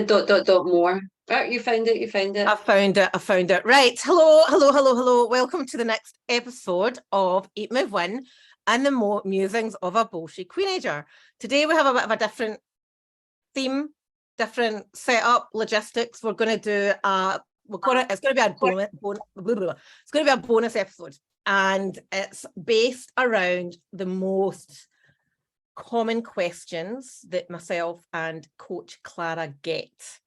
Dot dot dot more. Oh, you found it. You found it. I found it. I found it. Right. Hello, hello, hello, hello. Welcome to the next episode of Eat, Move, Win and the musings of a bullshit queenager. Today we have a bit of a different theme, different setup, logistics. We're going to do it's going to be a it's going to be a bonus episode, and it's based around the most common questions that myself and Coach Clara get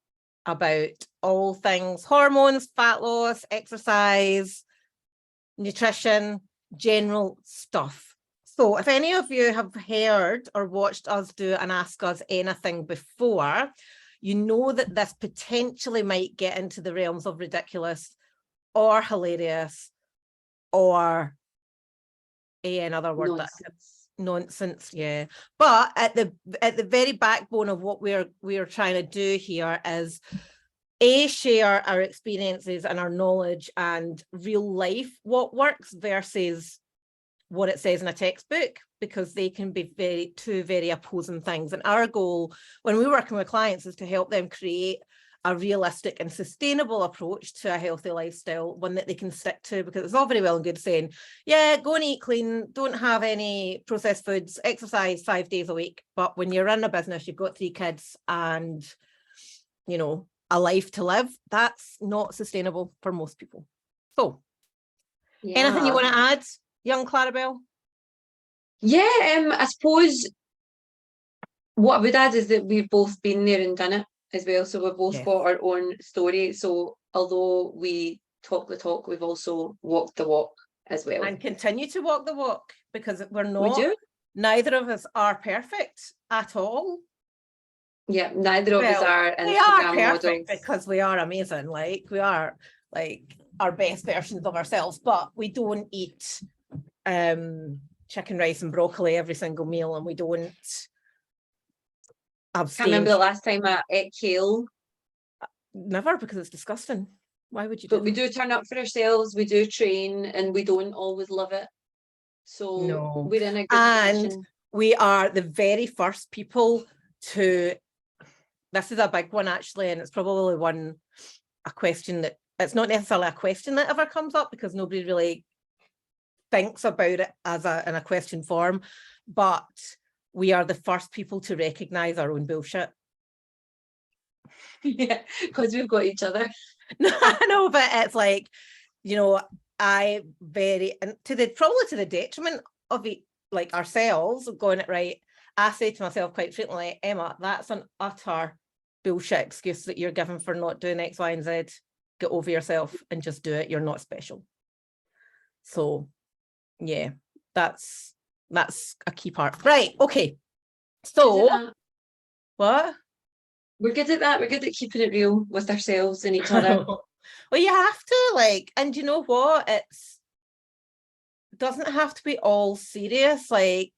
about all things hormones, fat loss, exercise, nutrition, general stuff. So if any of you have heard or watched us do an Ask Us Anything before, you know that this potentially might get into the realms of ridiculous or hilarious or another word nonsense, yeah. But at the very backbone of what we're trying to do here is share our experiences and our knowledge and real life, what works versus what it says in a textbook, because they can be two very opposing things. And our goal when we're working with clients is to help them create a realistic and sustainable approach to a healthy lifestyle, one that they can stick to, because it's all very well and good saying, yeah, go and eat clean, don't have any processed foods, exercise 5 days a week. But when you're running a business, you've got 3 kids and, you know, a life to live, that's not sustainable for most people. So, anything you want to add, young Clarabelle? Yeah, I suppose what I would add is that we've both been there and done it as well. So we've both got our own story. So although we talk the talk, we've also walked the walk as well. And continue to walk the walk, because we're not. We do. Neither of us are perfect at all. Yeah, neither of us are Instagram we are perfect models. because we are amazing. Like, we are like our best versions of ourselves, but we don't eat chicken, rice and broccoli every single meal, and we don't abstain. Can't remember the last time I ate kale. Never, because it's disgusting. Why would you do that? But we do turn up for ourselves, we do train, and we don't always love it. So we're in a good position. We are the very first people to, this is a big one actually, and it's probably a question that, it's not necessarily a question that ever comes up because nobody really thinks about it as in a question form, but we are the first people to recognize our own bullshit. Yeah, because we've got each other. No, but it's like, you know, and probably to the detriment of it, like ourselves, going it right. I say to myself quite frequently, Emma, that's an utter bullshit excuse that you're given for not doing X, Y, and Z. Get over yourself and just do it. You're not special. So yeah, that's a key part. Right. Okay. So what? We're good at that. We're good at keeping it real with ourselves and each other. Well, you have to, like, and you know what? It doesn't have to be all serious. Like,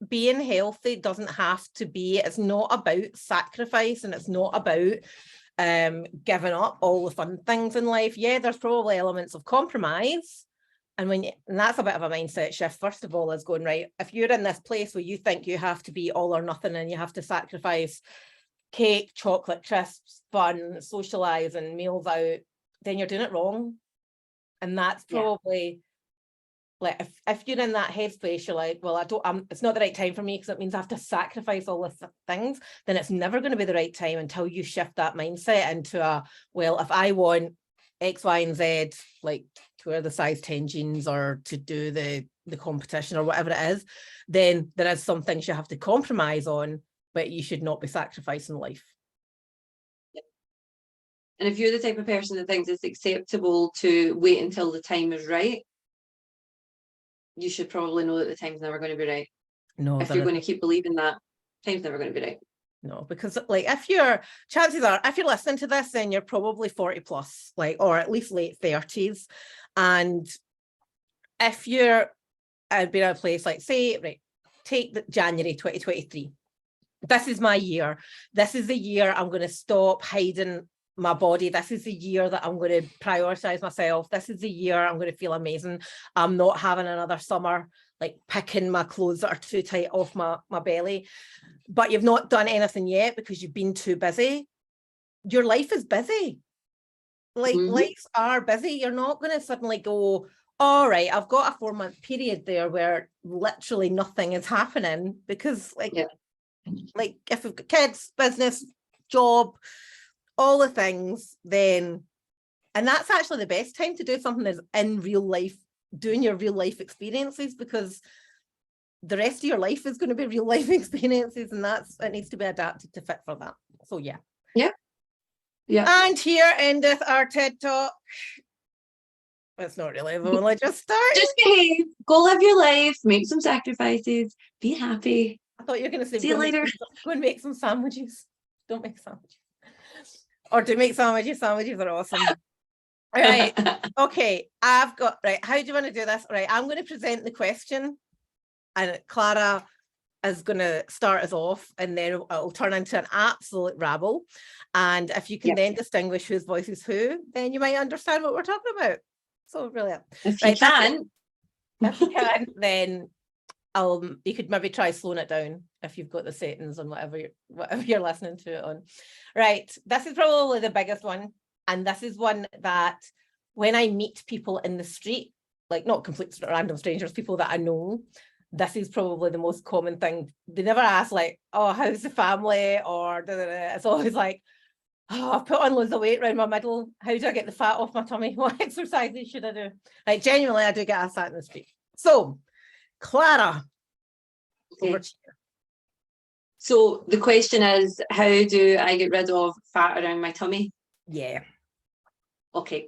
being healthy doesn't have to be, it's not about sacrifice, and it's not about giving up all the fun things in life. Yeah, there's probably elements of compromise. And that's a bit of a mindset shift, first of all, is going, right, if you're in this place where you think you have to be all or nothing and you have to sacrifice cake, chocolate, crisps, fun, socializing, meals out, then you're doing it wrong. And that's probably like, if you're in that headspace, you're like, well, it's not the right time for me because it means I have to sacrifice all the things, then it's never going to be the right time until you shift that mindset into well, if I want X, Y, and Z, like to wear the size 10 jeans or to do the competition or whatever it is, then there is some things you have to compromise on, but you should not be sacrificing life. And if you're the type of person that thinks it's acceptable to wait until the time is right, you should probably know that the time's never going to be right. No, if you're going to keep believing that, time's never going to be right. No, because like chances are, if you're listening to this, then you're probably 40 plus, like, or at least late 30s. And if you're been in a place like, say, right, take the January 2023. This is my year. This is the year I'm going to stop hiding my body. This is the year that I'm going to prioritize myself. This is the year I'm going to feel amazing. I'm not having another summer like picking my clothes that are too tight off my belly. But you've not done anything yet because you've been too busy. your life is busy. Like Mhm. lives are busy. You're not going to suddenly go, all right, I've got a 4-month period there where literally nothing is happening, because like if we've got kids, business, job, all the things, then, and that's actually the best time to do something that's in real life, doing your real life experiences, because the rest of your life is going to be real life experiences, and it needs to be adapted to fit for that. So yeah. And here endeth our TED Talk. It's not really, we've only just started. Just behave, go live your life, make some sacrifices, be happy. I thought you were going to say, see you later. Go and make some sandwiches. Don't make sandwiches. Or do make sandwiches. Sandwiches are awesome. Right. Okay. I've got, right. How do you want to do this? Right. I'm going to present the question, and Clara is going to start us off, and then it'll turn into an absolute rabble. And if you can then distinguish whose voice is who, then you might understand what we're talking about. So brilliant. If you can. If you can, then you could maybe try slowing it down if you've got the settings on whatever you're listening to it on. Right. This is probably the biggest one. And this is one that when I meet people in the street, like not complete random strangers, people that I know, this is probably the most common thing. They never ask like, oh, how's the family? Or it's always like, oh, I've put on loads of weight around my middle. How do I get the fat off my tummy? What exercises should I do? Like, genuinely, I do get asked that in the street. So, Clara, over to you. So the question is, how do I get rid of fat around my tummy? Yeah. Okay.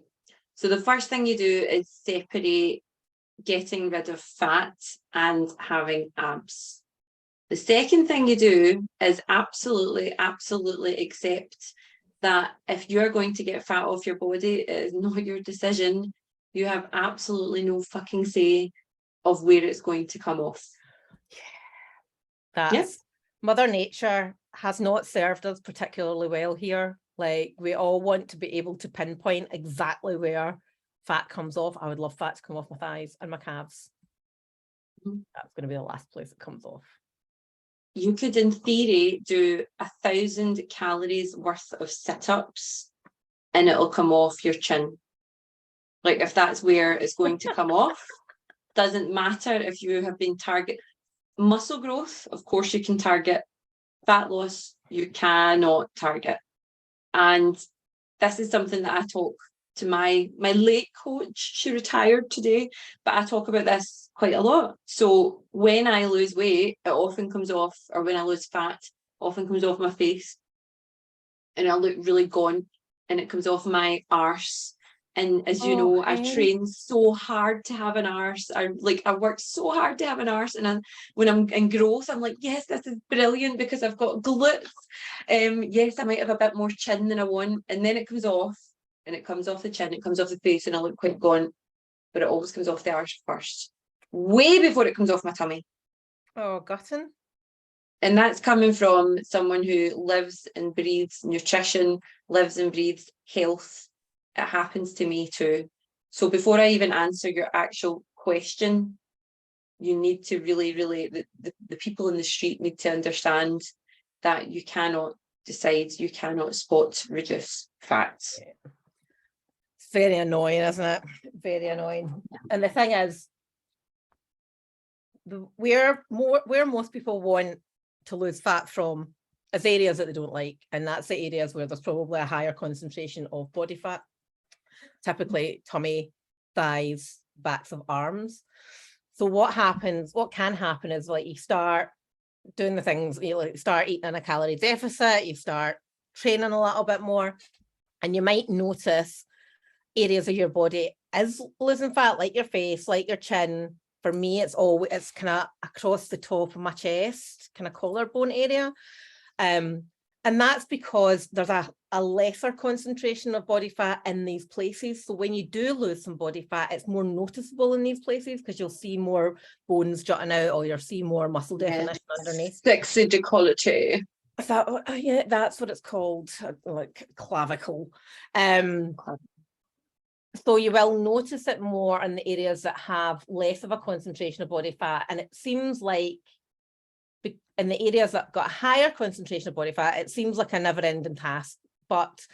So the first thing you do is separate getting rid of fat and having abs. The second thing you do is absolutely accept that if you're going to get fat off your body, it is not your decision. You have absolutely no fucking say of where it's going to come off. That's Mother Nature has not served us particularly well here. Like, we all want to be able to pinpoint exactly where fat comes off. I would love fat to come off my thighs and my calves. That's going to be the last place it comes off. You could, in theory, do 1,000 calories worth of sit-ups and it'll come off your chin. Like, if that's where it's going to come off, doesn't matter if you have been target muscle growth. Of course, you can target fat loss. You cannot target. And this is something that I talk to my late coach. She retired today, but I talk about this quite a lot. So when I lose weight, it often comes off, or when I lose fat, often comes off my face, and I look really gaunt, and it comes off my arse. And as you know, I trained so hard to have an arse. I worked so hard to have an arse. And when I'm in growth, I'm like, yes, this is brilliant because I've got glutes. Yes, I might have a bit more chin than I want. And then it comes off, and it comes off the chin, it comes off the face, and I look quite gaunt. But it always comes off the arse first, way before it comes off my tummy. Oh, gotten. And that's coming from someone who lives and breathes nutrition, lives and breathes health. It happens to me too. So before I even answer your actual question, you need to really, the people in the street need to understand that you cannot decide, you cannot spot reduce fats. It's very annoying, isn't it? Very annoying. And the thing is, where most people want to lose fat from is areas that they don't like, and that's the areas where there's probably a higher concentration of body fat, typically tummy, thighs, backs of arms. So what can happen is, like, you start doing the things, you start eating in a calorie deficit, you start training a little bit more, and you might notice areas of your body is losing fat, like your face, like your chin. For me, it's kind of across the top of my chest, kind of collarbone area. And that's because there's a lesser concentration of body fat in these places. So when you do lose some body fat, it's more noticeable in these places because you'll see more bones jutting out, or you'll see more muscle definition underneath. Sexy décolleté. Yeah, that's what it's called, like clavicle. So you will notice it more in the areas that have less of a concentration of body fat. And it seems like in the areas that got a higher concentration of body fat, it seems like a never-ending task but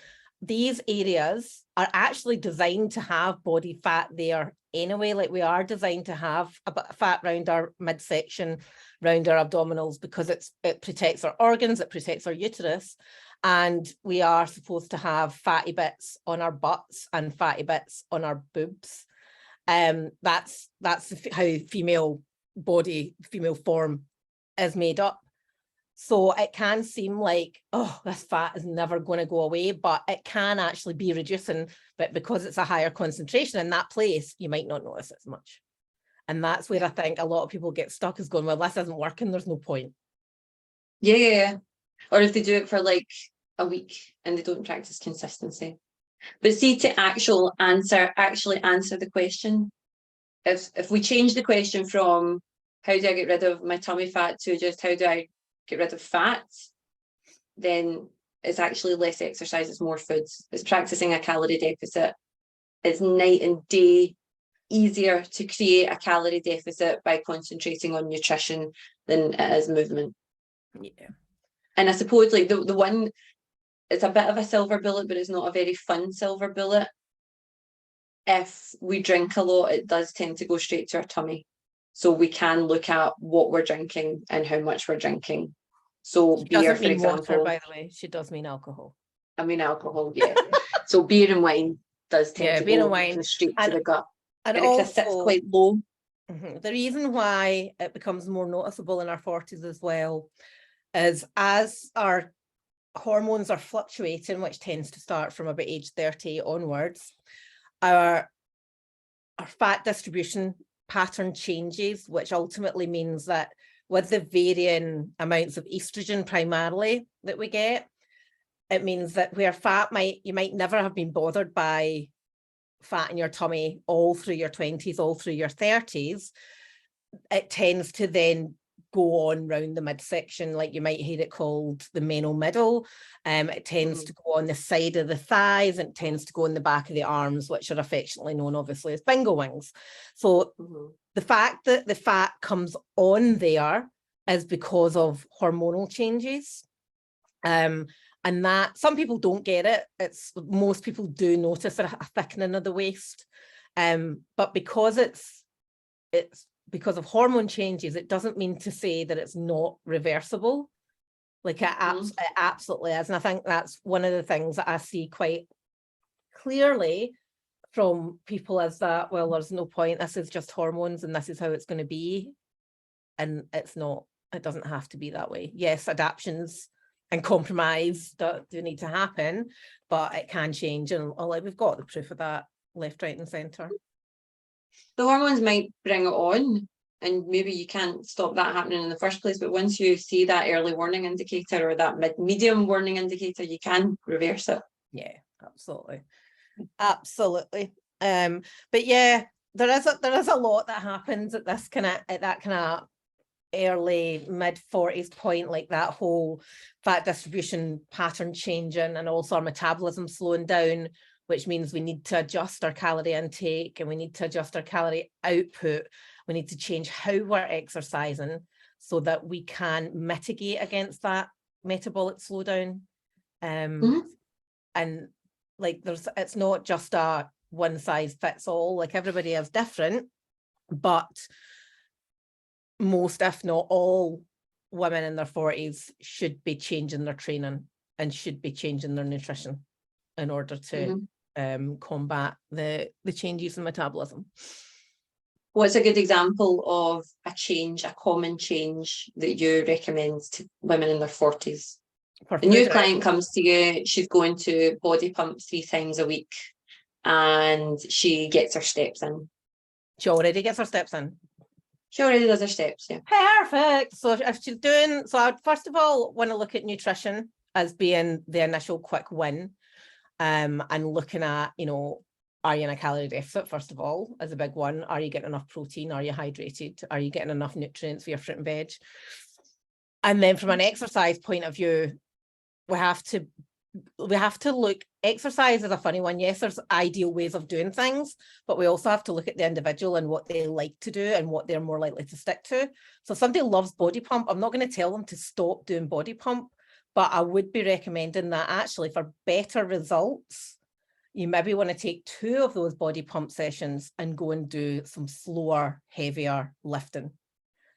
these areas are actually designed to have body fat there anyway. Like we are designed to have a bit of fat around our midsection, around our abdominals, because it protects our organs, it protects our uterus. And we are supposed to have fatty bits on our butts and fatty bits on our boobs. That's how female form is made up. So it can seem like, oh, this fat is never going to go away, but it can actually be reducing. But because it's a higher concentration in that place, you might not notice it as much. And that's where I think a lot of people get stuck, is going, well, this isn't working, there's no point. Yeah. Or if they do it for like a week and they don't practice consistency. But see, to actually answer the question, if we change the question from how do I get rid of my tummy fat to just how do I get rid of fat, then it's actually less exercise, it's more foods. It's practicing a calorie deficit. It's night and day easier to create a calorie deficit by concentrating on nutrition than it is movement. Yeah. And I suppose like the one, it's a bit of a silver bullet, but it's not a very fun silver bullet. If we drink a lot, it does tend to go straight to our tummy. So we can look at what we're drinking and how much we're drinking. So She beer, doesn't for mean example. water, by the way. She does mean alcohol. I mean alcohol, yeah. So beer and wine does tend to go straight to the gut. And it also sits quite low. The reason why it becomes more noticeable in our 40s as well is as our hormones are fluctuating, which tends to start from about age 30 onwards, our fat distribution pattern changes, which ultimately means that with the varying amounts of estrogen primarily that we get, it means that where you might never have been bothered by fat in your tummy all through your 20s, all through your 30s, it tends to then go on round the midsection, like you might hear it called the menal middle. It tends to go on the side of the thighs, and it tends to go in the back of the arms, which are affectionately known obviously as bingo wings. So the fact that the fat comes on there is because of hormonal changes. And that some people don't get it. Most people do notice a thickening of the waist. But because it's because of hormone changes, it doesn't mean to say that it's not reversible. Like it absolutely is. And I think that's one of the things that I see quite clearly from people, is that, well, there's no point, this is just hormones and this is how it's going to be. And it's not, it doesn't have to be that way. Yes, adaptations and compromise do need to happen, but it can change. And we've got the proof of that left, right and centre. The hormones might bring it on, and maybe you can't stop that happening in the first place, but once you see that early warning indicator or that medium warning indicator, you can reverse it. Yeah, absolutely. But yeah, there is a lot that happens at that kind of early mid-40s point, like that whole fat distribution pattern changing, and also our metabolism slowing down, which means we need to adjust our calorie intake and we need to adjust our calorie output. We need to change how we're exercising so that we can mitigate against that metabolic slowdown. And like it's not just a one size fits all, like everybody is different, but most, if not all, women in their 40s should be changing their training and should be changing their nutrition in order to combat the changes in metabolism. What's a good example of a common change that you recommend to women in their 40s? A new client comes to you, she's going to body pump 3 times a week and she gets her steps in. She already gets her steps in. She already does her steps, yeah. Perfect. So if she's doing, so I'd first of all want to look at nutrition as being the initial quick win. And looking at, are you in a calorie deficit, first of all, as a big one? Are you getting enough protein? Are you hydrated? Are you getting enough nutrients for your fruit and veg? And then from an exercise point of view, we have to look, exercise is a funny one. Yes, there's ideal ways of doing things, but we also have to look at the individual and what they like to do and what they're more likely to stick to. So if somebody loves body pump, I'm not going to tell them to stop doing body pump, But I would be recommending that actually for better results, you maybe want to take 2 of those body pump sessions and go and do some slower, heavier lifting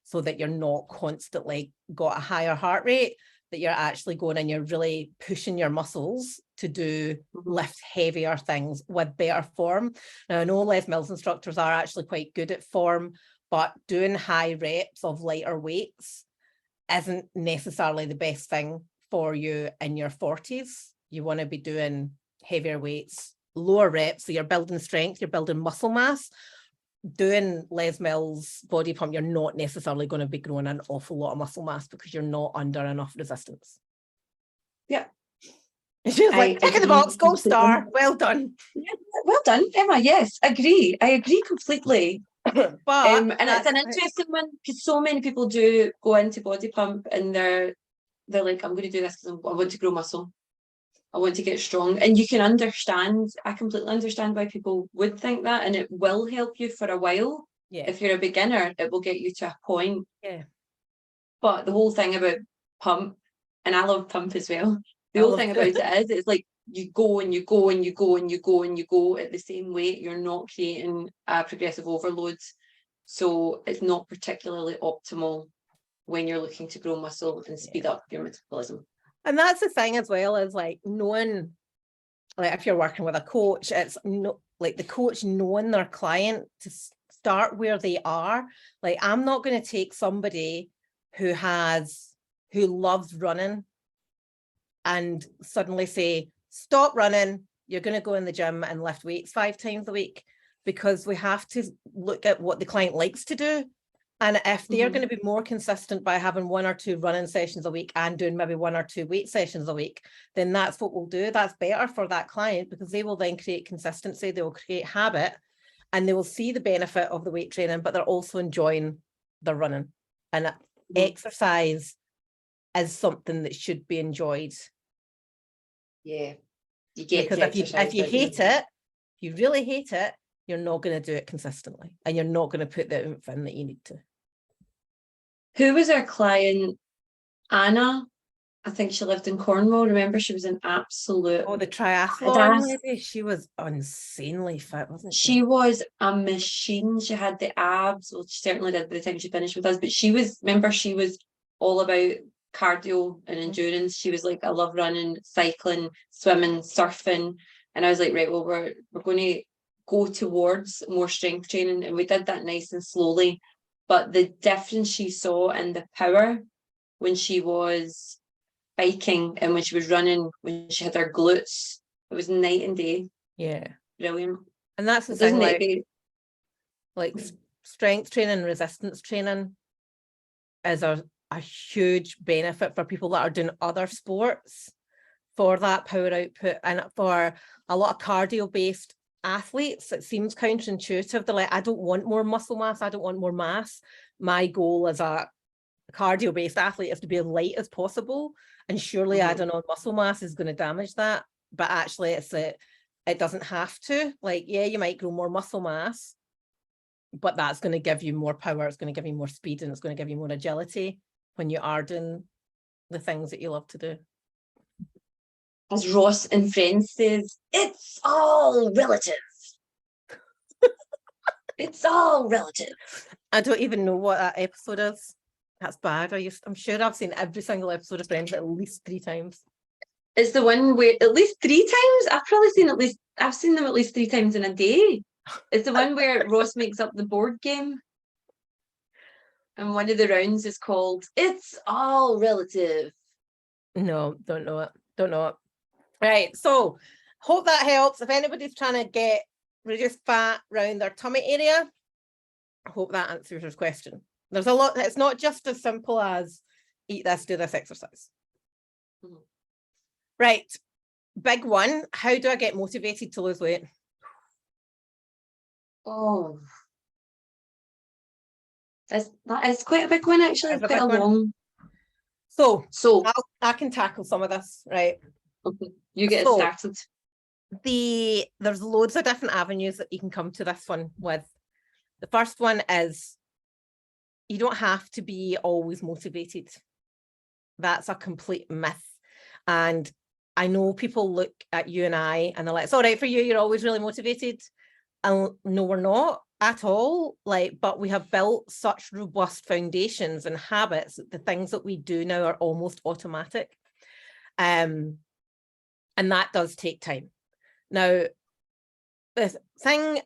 so that you're not constantly got a higher heart rate, that you're actually going and you're really pushing your muscles to do lift heavier things with better form. Now, I know Les Mills instructors are actually quite good at form, but doing high reps of lighter weights isn't necessarily the best thing for you in your 40s. You want to be doing heavier weights, lower reps, so you're building strength, you're building muscle mass. Doing Les Mills body pump, you're not necessarily going to be growing an awful lot of muscle mass because you're not under enough resistance. Yeah. She's like, tick in the box, gold star, well done. Yeah, well done, Emma. Yes, agree. I agree completely. But and it's an interesting one because so many people do go into body pump and they're like, I'm going to do this because I want to grow muscle. I want to get strong. And you can understand, I completely understand why people would think that, and it will help you for a while. Yeah. If you're a beginner, it will get you to a point. Yeah. But the whole thing about pump, and I love pump as well, the whole thing about it is, it's like you go and you go and you go and you go and you go at the same weight. You're not creating progressive overload. So it's not particularly optimal when you're looking to grow muscle and speed up your metabolism. And that's the thing as well, is like knowing, like if you're working with a coach, it's no, like the coach knowing their client to start where they are. Like I'm not going to take somebody who loves running and suddenly say, stop running, you're going to go in the gym and lift weights 5 times a week, because we have to look at what the client likes to do. And if they're going to be more consistent by having 1 or 2 running sessions a week and doing maybe 1 or 2 weight sessions a week, then that's what we'll do. That's better for that client, because they will then create consistency, they will create habit, and they will see the benefit of the weight training, but they're also enjoying the running. And exercise is something that should be enjoyed. Yeah. You get because if you hate it, if you really hate it, you're not going to do it consistently, and you're not going to put the oomph in that you need to. Who was our client? Anna. I think she lived in Cornwall. Remember, she was an absolute... Oh, the triathlon lady. She was insanely fit, wasn't she? She was a machine. She had the abs. Well, she certainly did by the time she finished with us. But she was all about cardio and endurance. She was like, I love running, cycling, swimming, surfing. And I was like, right, well, we're going to go towards more strength training. And we did that nice and slowly. But the difference she saw in the power when she was biking and when she was running, when she had her glutes, it was night and day. Yeah. Brilliant. And that's the thing, like strength training, resistance training is a huge benefit for people that are doing other sports for that power output. And for a lot of cardio-based athletes, it seems counterintuitive. They're like, I don't want more muscle mass, I don't want more mass. My goal as a cardio-based athlete is to be as light as possible, and surely adding on muscle mass is going to damage that. But actually it doesn't have to. Like, yeah, you might grow more muscle mass, but that's going to give you more power, it's going to give you more speed, and it's going to give you more agility when you are doing the things that you love to do. As Ross in Friends says, it's all relative. It's all relative. I don't even know what that episode is. That's bad. I'm sure I've seen every single episode of Friends at least 3 times. It's the one where at least 3 times? I've seen them at least 3 times in a day. It's the one where Ross makes up the board game. And one of the rounds is called It's All Relative. No, don't know it. Right, so hope that helps. If anybody's trying to get reduced fat around their tummy area, I hope that answers your question. There's a lot. It's not just as simple as eat this, do this exercise. Right, big one. How do I get motivated to lose weight? Oh, that is quite a big one, actually. It's quite a long. So I can tackle some of this, right? Okay, you get it started. There's loads of different avenues that you can come to this one with. The first one is you don't have to be always motivated. That's a complete myth. And I know people look at you and I and they're like, it's all right for you, you're always really motivated. And no, we're not at all. Like, but we have built such robust foundations and habits that the things that we do now are almost automatic. And that does take time. Now, the thing,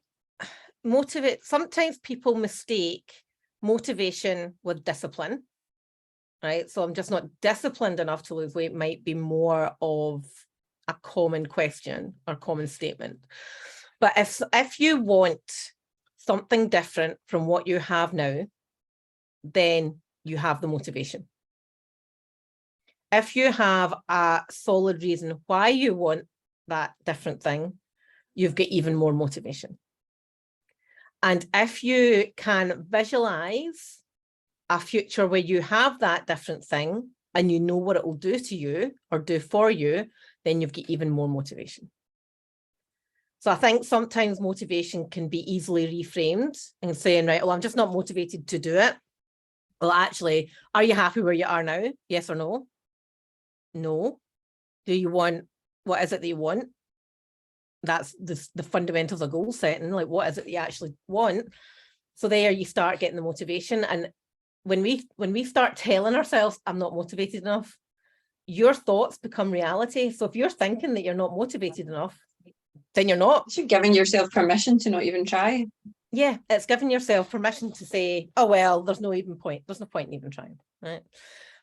sometimes people mistake motivation with discipline, right? So I'm just not disciplined enough to lose weight might be more of a common question or common statement. But if you want something different from what you have now, then you have the motivation. If you have a solid reason why you want that different thing, you've got even more motivation. And if you can visualize a future where you have that different thing and you know what it will do to you or do for you, then you've got even more motivation. So I think sometimes motivation can be easily reframed and saying, right, well, I'm just not motivated to do it. Well, actually, are you happy where you are now? Yes or no? No. Do you want, what is it that you want? That's the fundamentals of goal setting. Like, what is it that you actually want? So there you start getting the motivation. And when we start telling ourselves, I'm not motivated enough, your thoughts become reality. So if you're thinking that you're not motivated enough, then you're not. You're giving yourself permission to not even try. Yeah, it's giving yourself permission to say, oh, well, there's no point in even trying, right?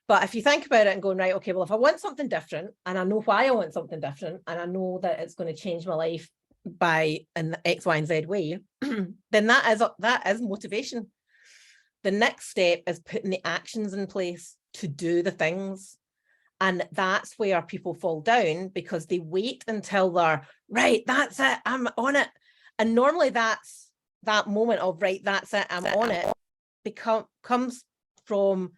But if you think about it and going, right, okay, well, if I want something different and I know why I want something different and I know that it's going to change my life by an X, Y, and Z way, then that is motivation. The next step is putting the actions in place to do the things. And that's where people fall down because they wait until they're, right, that's it, I'm on it. And normally that's that moment of, right, that's it, I'm on it, comes from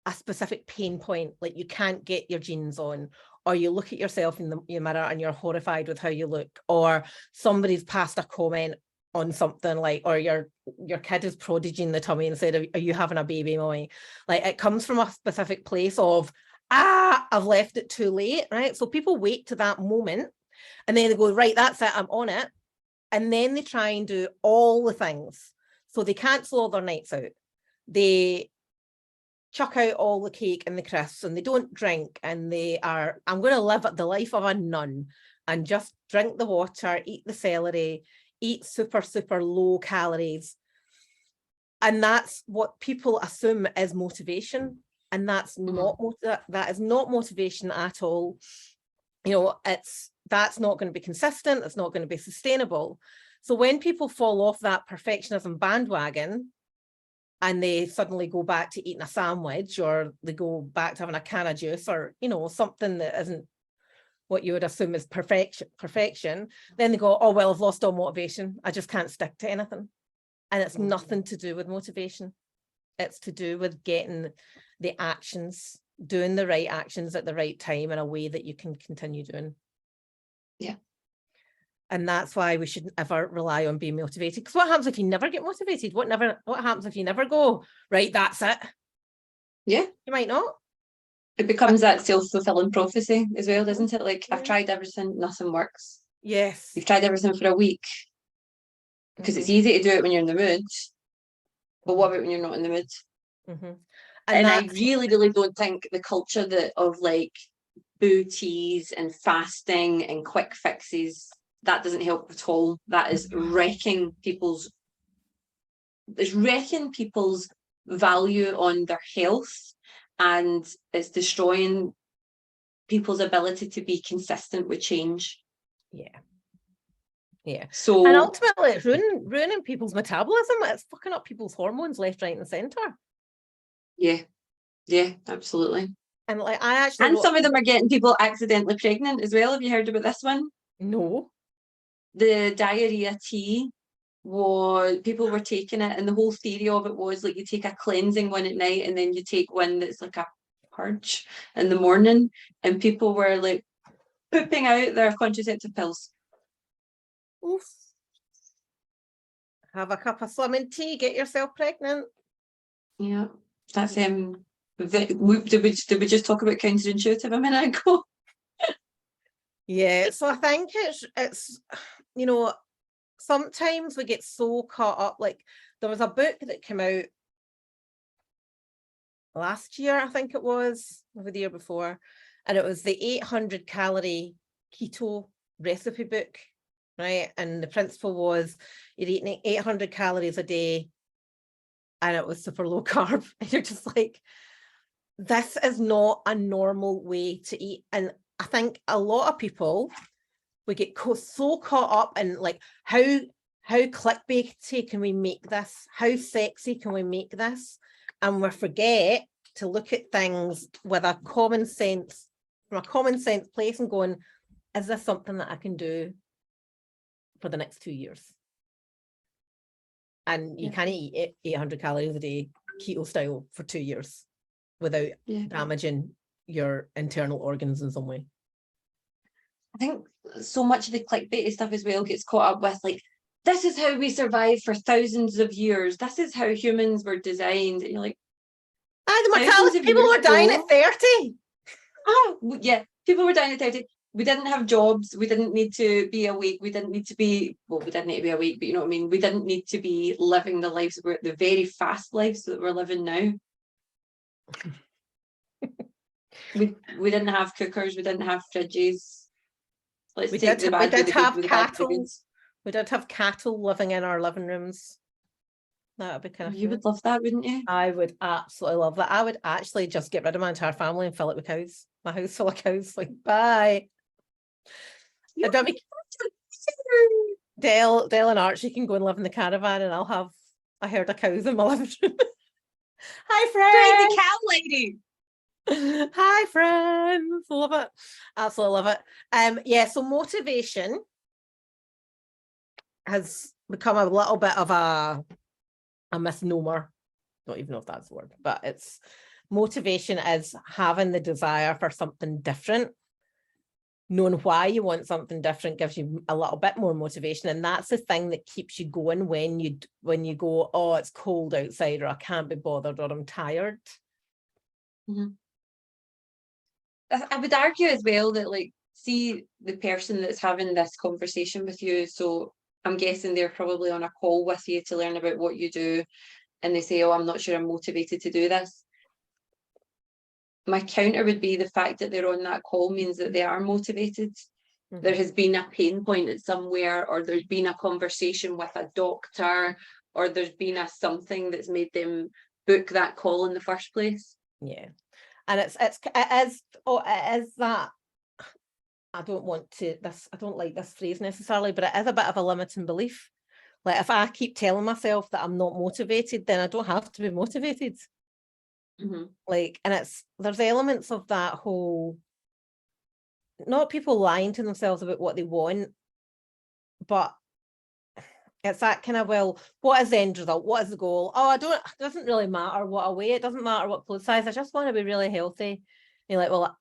a specific pain point, like you can't get your jeans on, or you look at yourself in the mirror and you're horrified with how you look, or somebody's passed a comment on something like, or your kid is prodigying the tummy and said, are you having a baby, mommy? Like it comes from a specific place of, I've left it too late, right? So people wait to that moment and then they go, right, that's it, I'm on it. And then they try and do all the things. So they cancel all their nights out. They chuck out all the cake and the crisps and they don't drink and they are, I'm going to live the life of a nun and just drink the water, eat the celery, eat super, super low calories. And that's what people assume is motivation. And that's not, that is not motivation at all. You know, that's not going to be consistent. It's not going to be sustainable. So when people fall off that perfectionism bandwagon and they suddenly go back to eating a sandwich or they go back to having a can of juice or, you know, something that isn't what you would assume is perfection, then they go, oh, well, I've lost all motivation. I just can't stick to anything. And it's nothing to do with motivation. It's to do with getting the actions, doing the right actions at the right time in a way that you can continue doing. Yeah. And that's why we shouldn't ever rely on being motivated. Because what happens if you never get motivated? What happens if you never go, right, that's it? Yeah. You might not. It becomes that self-fulfilling prophecy as well, doesn't it? Like, I've tried everything, nothing works. Yes. You've tried everything for a week. Because it's easy to do it when you're in the mood. But what about when you're not in the mood? And I really, really don't think the culture of like booties and fasting and quick fixes, that doesn't help at all. That is wrecking people's value on their health, and it's destroying people's ability to be consistent with change. Yeah. So, and ultimately it's ruining people's metabolism. It's fucking up people's hormones left, right, and centre. Yeah, absolutely. And like some of them are getting people accidentally pregnant as well. Have you heard about this one? No. The diarrhea tea was, people were taking it, and the whole theory of it was like you take a cleansing one at night and then you take one that's like a purge in the morning, and people were like pooping out their contraceptive pills. Oof. Have a cup of slimming tea, get yourself pregnant. Yeah, that's did we just talk about counterintuitive a minute ago? Yeah, so I think it's you know, sometimes we get so caught up. Like there was a book that came out last year, I think it was, maybe the year before, and it was the 800 calorie keto recipe book, right? And the principle was you're eating 800 calories a day, and it was super low carb. And you're just like, this is not a normal way to eat. And I think a lot of people, we get so caught up in like how clickbaity can we make this? How sexy can we make this? And we forget to look at things with a common sense, from a common sense place, and going, is this something that I can do for the next 2 years? And you can't eat 800 calories a day keto style for 2 years without damaging your internal organs in some way. I think so much of the clickbait stuff as well gets caught up with like, this is how we survived for thousands of years. This is how humans were designed. And you're like, the mortality, people were dying at 30. Oh, yeah, people were dying at 30. We didn't have jobs. We didn't need to be awake. We didn't need to be, well, we didn't need to be awake, but you know what I mean? We didn't need to be living the lives, the very fast lives that we're living now. we didn't have cookers. We didn't have fridges. We did have cattle. We did have cattle living in our living rooms. That would be kind of You would love that, wouldn't you? I would absolutely love that. I would actually just get rid of my entire family and fill it with cows. My house full of cows. Like, bye. Dale and Archie can go and live in the caravan, and I'll have a herd of cows in my living room. Hi, friends. The cow lady. Hi, friends. Love it. Absolutely love it. Yeah, so motivation has become a little bit of a misnomer. Don't even know if that's the word, but it's motivation is having the desire for something different. Knowing why you want something different gives you a little bit more motivation, and that's the thing that keeps you going when you go, oh, it's cold outside, or I can't be bothered, or I'm tired. Mm-hmm. I would argue as well that, like, see the person that's having this conversation with you, so I'm guessing they're probably on a call with you to learn about what you do, and they say, oh, I'm not sure I'm motivated to do this. My counter would be the fact that they're on that call means that they are motivated. Mm-hmm. There has been a pain point at somewhere, or there's been a conversation with a doctor, or there's been a something that's made them book that call in the first place. Yeah. And it is that, I don't like this phrase necessarily, but it is a bit of a limiting belief. Like, if I keep telling myself that I'm not motivated, then I don't have to be motivated. Mm-hmm. Like, and there's elements of that whole, not people lying to themselves about what they want, but it's that kind of, well, what is the end result? What is the goal? Oh, it doesn't really matter what I weigh. It doesn't matter what clothes size. I just want to be really healthy. And you're like, well,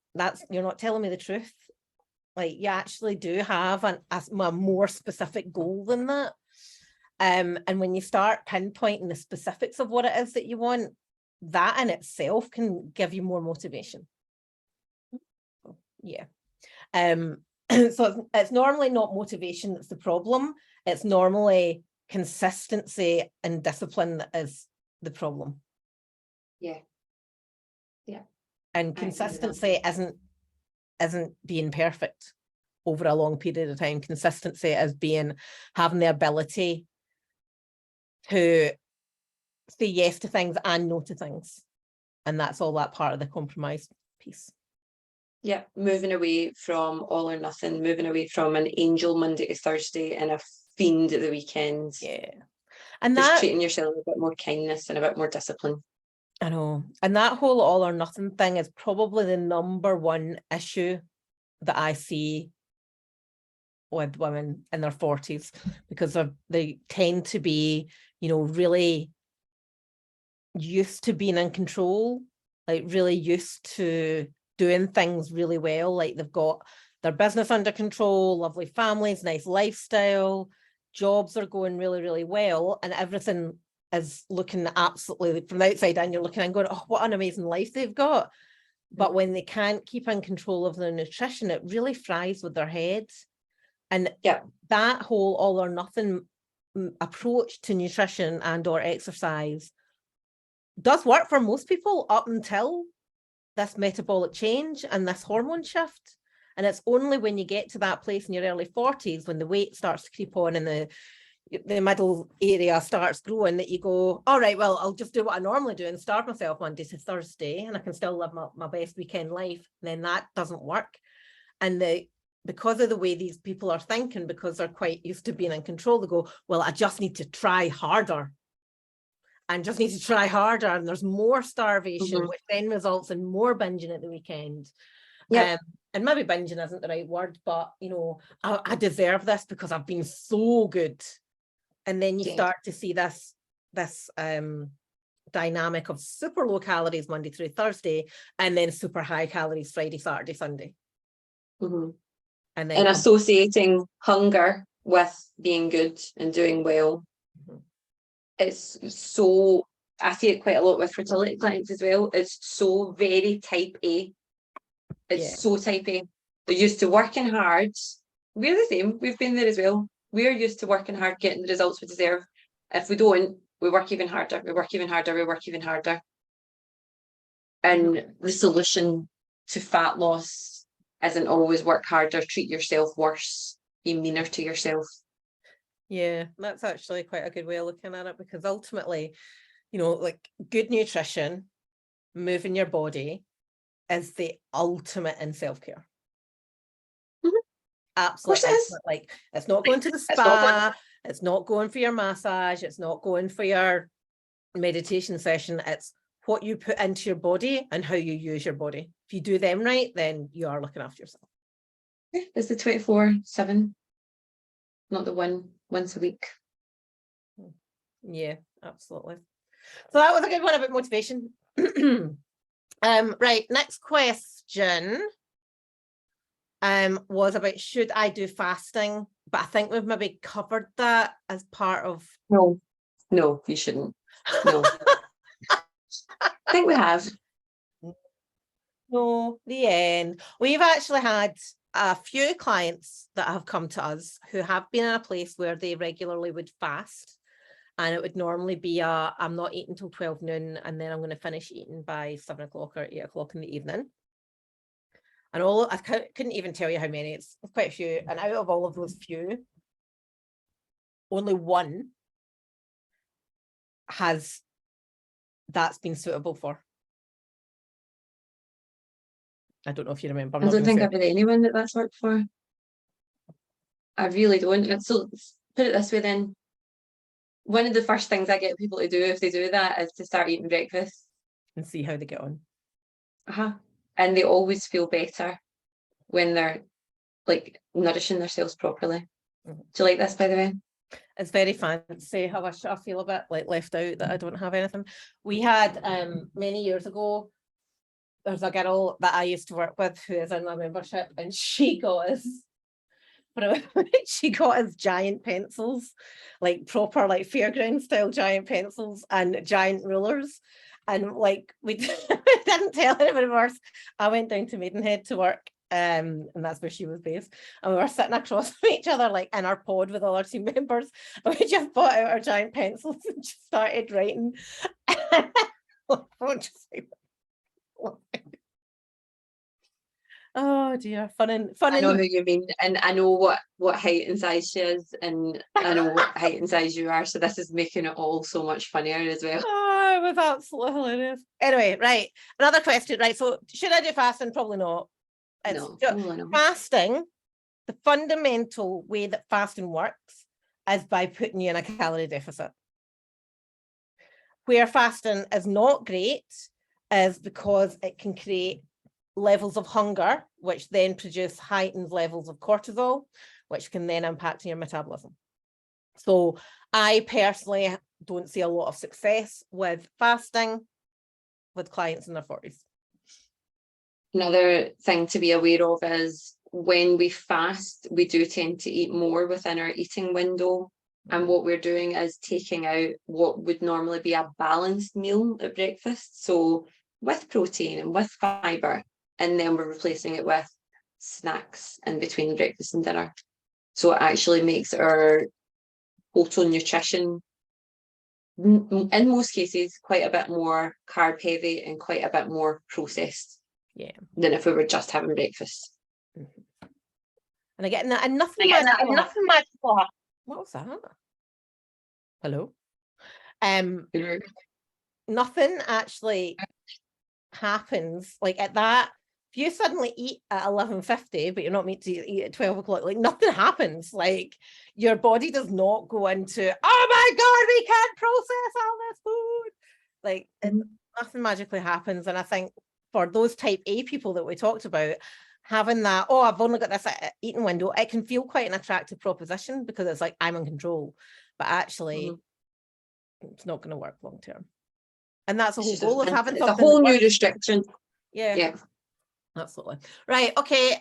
you're not telling me the truth. Like, you actually do have a more specific goal than that. And when you start pinpointing the specifics of what it is that you want, that in itself can give you more motivation. Yeah. So it's normally not motivation that's the problem. It's normally consistency and discipline that is the problem. Yeah. Yeah. And consistency isn't being perfect over a long period of time. Consistency is having the ability to say yes to things and no to things. And that's all that part of the compromise piece. Yeah, moving away from all or nothing, moving away from an angel Monday to Thursday and a fiend at the weekend. Yeah. And just treating yourself with a bit more kindness and a bit more discipline. I know. And that whole all or nothing thing is probably the number one issue that I see with women in their 40s, because they tend to be, really used to being in control, like really used to doing things really well. Like, they've got their business under control, lovely families, nice lifestyle, jobs are going really, really well, and everything is looking absolutely, from the outside in, you're looking and going, oh, what an amazing life they've got. But when they can't keep in control of their nutrition, it really fries with their heads. And that whole all or nothing approach to nutrition and or exercise does work for most people up until this metabolic change and this hormone shift. And it's only when you get to that place in your early 40s, when the weight starts to creep on and the middle area starts growing, that you go, all right, well, I'll just do what I normally do and starve myself Monday to Thursday, and I can still live my best weekend life. And then that doesn't work. And because of the way these people are thinking, because they're quite used to being in control, they go, well, I just need to try harder. And just need to try harder. And there's more starvation, which then results in more binging at the weekend. And maybe binging isn't the right word, but, you know, I deserve this because I've been so good. And then you start to see this dynamic of super low calories Monday through Thursday, and then super high calories Friday, Saturday, Sunday. And then associating hunger with being good and doing well. It's so, I see it quite a lot with fertility clients as well. It's so very type A. It's so type A. They're used to working hard. We're the same. We've been there as well. We're used to working hard, getting the results we deserve. If we don't, we work even harder. We work even harder. We work even harder. And the solution to fat loss isn't always work harder, treat yourself worse, be meaner to yourself. Yeah, that's actually quite a good way of looking at it, because ultimately, you know, like good nutrition, moving your body is the ultimate in self-care. Absolutely. Of course it is. Like, it's not going to the spa, it's not going for your massage, it's not going for your meditation session. It's what you put into your body and how you use your body. If you do them right, then you are looking after yourself. It's the 24/7, not the once a week. Yeah, absolutely. So that was a good one about motivation. Right, next question was about, should I do fasting? But I think we've maybe covered that as part of... No, you shouldn't. No. I think we have. No, the end. We've actually had a few clients that have come to us who have been in a place where they regularly would fast, and it would normally be I'm not eating till 12 noon, and then I'm going to finish eating by 7 o'clock or 8 o'clock in the evening. And I couldn't even tell you how many. It's quite a few. And out of all of those few, only one that's been suitable for. I don't know if you remember. I don't think I've had anyone that's worked for. I really don't. So put it this way then. One of the first things I get people to do if they do that is to start eating breakfast. And see how they get on. And they always feel better when they're like nourishing themselves properly. Do you like this, by the way? It's very fancy. How I feel a bit like left out that I don't have anything. We had many years ago, there's a girl that I used to work with who is in my membership, and she got us giant pencils, like proper like fairground style giant pencils and giant rulers. And like we didn't tell anybody else. I went down to Maidenhead to work, and that's where she was based. And we were sitting across from each other, like in our pod with all our team members. And we just brought out our giant pencils and just started writing. Oh dear, fun. I know who you mean, and I know what height and size she is, and I know what height and size you are, so this is making it all so much funnier as well. Oh, it was absolutely hilarious. Anyway, right, another question, right? So should I do fasting? Probably not. No, probably not. Fasting, the fundamental way that fasting works is by putting you in a calorie deficit. Where fasting is not great is because it can create levels of hunger, which then produce heightened levels of cortisol, which can then impact your metabolism. So I personally don't see a lot of success with fasting with clients in their 40s. Another thing to be aware of is when we fast, we do tend to eat more within our eating window. And what we're doing is taking out what would normally be a balanced meal at breakfast. So with protein and with fibre, and then we're replacing it with snacks in between breakfast and dinner. So it actually makes our total nutrition, in most cases, quite a bit more carb heavy and quite a bit more processed than if we were just having breakfast. Mm-hmm. And again, and nothing magical. What was that? Hello? Nothing actually happens like at that. If you suddenly eat at 11:50, but you're not meant to eat at 12 o'clock, like nothing happens. Like your body does not go into, oh my God, we can't process all this food. Like nothing magically happens. And I think for those type A people that we talked about, having that, oh, I've only got this eating window, it can feel quite an attractive proposition because it's like, I'm in control. But actually, it's not going to work long term. And that's the whole goal of having something. It's a whole new restriction. Yeah. Absolutely. Right. Okay.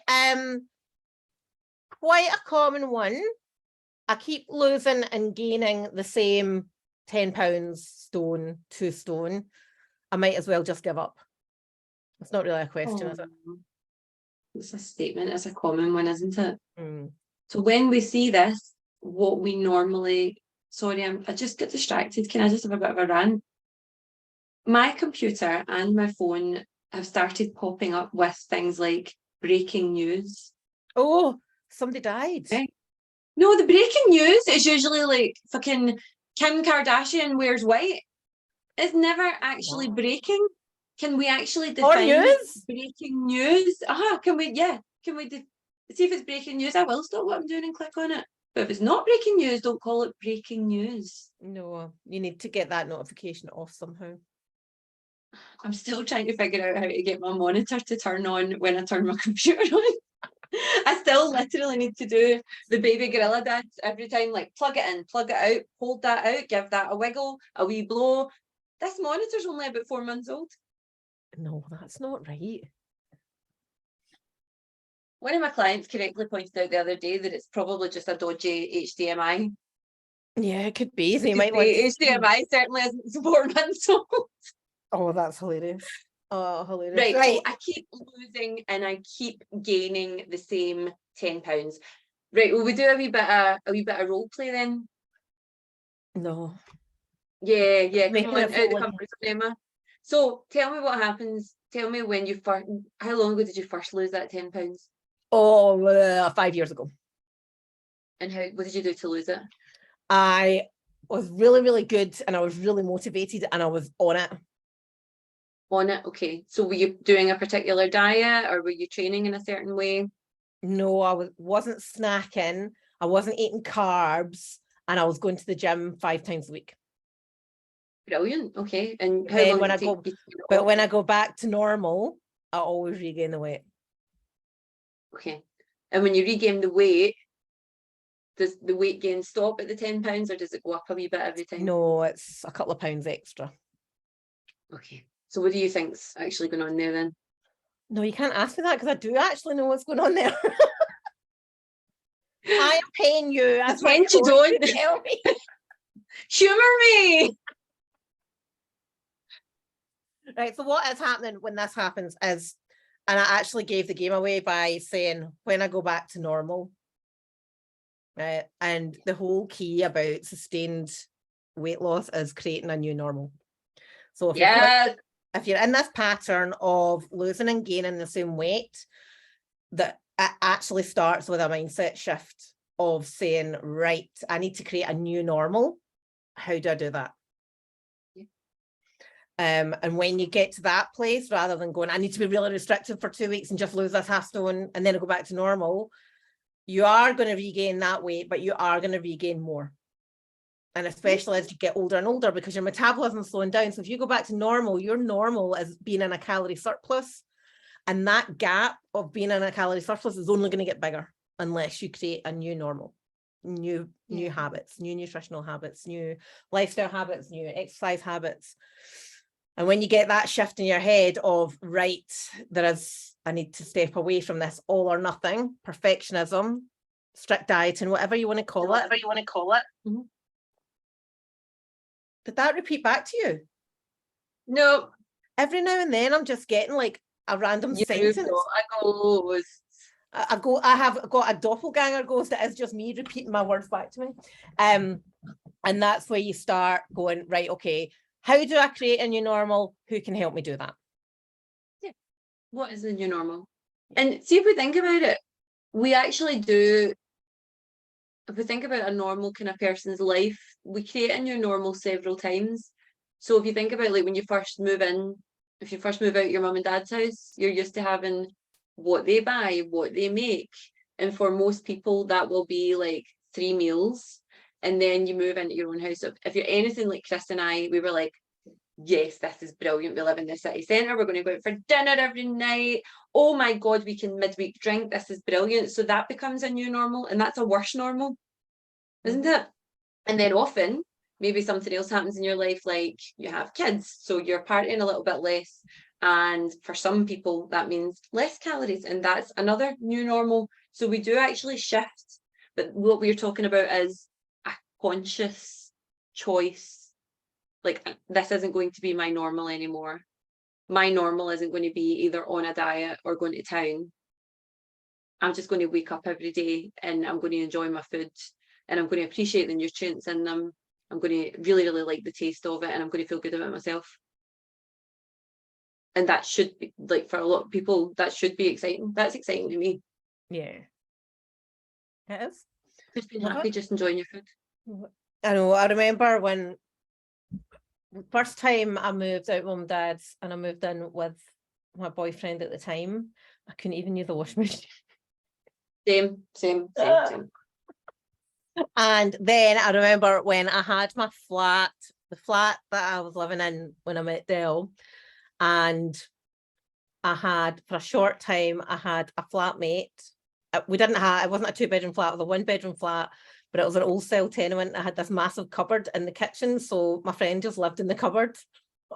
Quite a common one. I keep losing and gaining the same 10 pounds, stone, 2 stone. I might as well just give up. It's not really a question, is it? It's a statement. It's a common one, isn't it? So when we see this, what we normally, sorry, I just get distracted. Can I just have a bit of a rant? My computer and my phone have started popping up with things like breaking news. Oh, somebody died. Right? No, the breaking news is usually like fucking Kim Kardashian wears white. It's never actually breaking. Can we actually define breaking news? Can we see if it's breaking news? I will stop what I'm doing and click on it. But if it's not breaking news, don't call it breaking news. No, you need to get that notification off somehow. I'm still trying to figure out how to get my monitor to turn on when I turn my computer on. I still literally need to do the baby gorilla dance every time, like plug it in, plug it out, hold that out, give that a wiggle, a wee blow. This monitor's only about 4 months old. No, that's not right. One of my clients correctly pointed out the other day that it's probably just a dodgy HDMI. Yeah, it could be. So you might want HDMI certainly isn't 4 months old. Oh, that's hilarious. Oh, hilarious. Right. So I keep losing and I keep gaining the same 10 pounds. Right. Will we do a wee bit of role play then? No. Yeah. Come on, out the comfort zone, Emma. So tell me what happens. Tell me when you first. How long ago did you first lose that 10 pounds? Oh, 5 years ago. And what did you do to lose it? I was really, really good and I was really motivated and I was on it. On it, okay. So were you doing a particular diet or were you training in a certain way? No, I wasn't snacking. I wasn't eating carbs and I was going to the gym 5 times a week. Brilliant. Okay. And how long when I go back to normal, I always regain the weight. Okay. And when you regain the weight, does the weight gain stop at the 10 pounds or does it go up a wee bit every time? No, it's a couple of pounds extra. Okay. So what do you think's actually going on there then? No, you can't ask me that because I do actually know what's going on there. I am paying you. As you don't tell me. Humor me. Right. So what is happening when this happens is, and I actually gave the game away by saying when I go back to normal. Right. And the whole key about sustained weight loss is creating a new normal. So if you're in this pattern of losing and gaining the same weight, that it actually starts with a mindset shift of saying, right, I need to create a new normal. How do I do that? And when you get to that place, rather than going, I need to be really restrictive for 2 weeks and just lose this half stone and then I go back to normal, you are going to regain that weight, but you are going to regain more. And especially as you get older and older, because your metabolism is slowing down. So if you go back to normal, your normal is being in a calorie surplus. And that gap of being in a calorie surplus is only going to get bigger unless you create a new normal, new habits, new nutritional habits, new lifestyle habits, new exercise habits. And when you get that shift in your head of, right, I need to step away from this all or nothing, perfectionism, strict dieting, whatever you want to call it. Mm-hmm. Did that repeat back to you? No, every now and then I'm just getting like a random sentence. I go. I have got a doppelganger ghost that is just me repeating my words back to me. And that's where you start going, right, okay, how do I create a new normal? Who can help me do that? Yeah. What is the new normal? And see, if we think about it, we actually do, if we think about a normal kind of person's life, we create a new normal several times. So if you think about like when you first move in, if you first move out your mum and dad's house, you're used to having what they buy, what they make. And for most people, that will be like 3 meals. And then you move into your own house. If you're anything like Chris and I, we were like, yes, this is brilliant. We live in the city centre. We're going to go out for dinner every night. Oh my God, we can midweek drink. This is brilliant. So that becomes a new normal. And that's a worse normal, isn't it? And then often, maybe something else happens in your life, like you have kids. So you're partying a little bit less. And for some people, that means less calories. And that's another new normal. So we do actually shift. But what we're talking about is a conscious choice. Like, this isn't going to be my normal anymore. My normal isn't going to be either on a diet or going to town. I'm just going to wake up every day and I'm going to enjoy my food and I'm going to appreciate the nutrients in them. I'm going to really, really like the taste of it and I'm going to feel good about myself. And that should be, like, for a lot of people, that should be exciting. That's exciting to me. Yeah. It is. Just being happy, just enjoying your food. I know, I remember when first time I moved out with mum and dad's and I moved in with my boyfriend at the time, I couldn't even use the washing machine. Same. And then I remember when I had my flat, the flat that I was living in when I met Dell, and I had, for a short time, I had a flatmate. It wasn't a 2-bedroom flat, it was a 1-bedroom flat, but it was an old style tenement. I had this massive cupboard in the kitchen, so my friend just lived in the cupboard.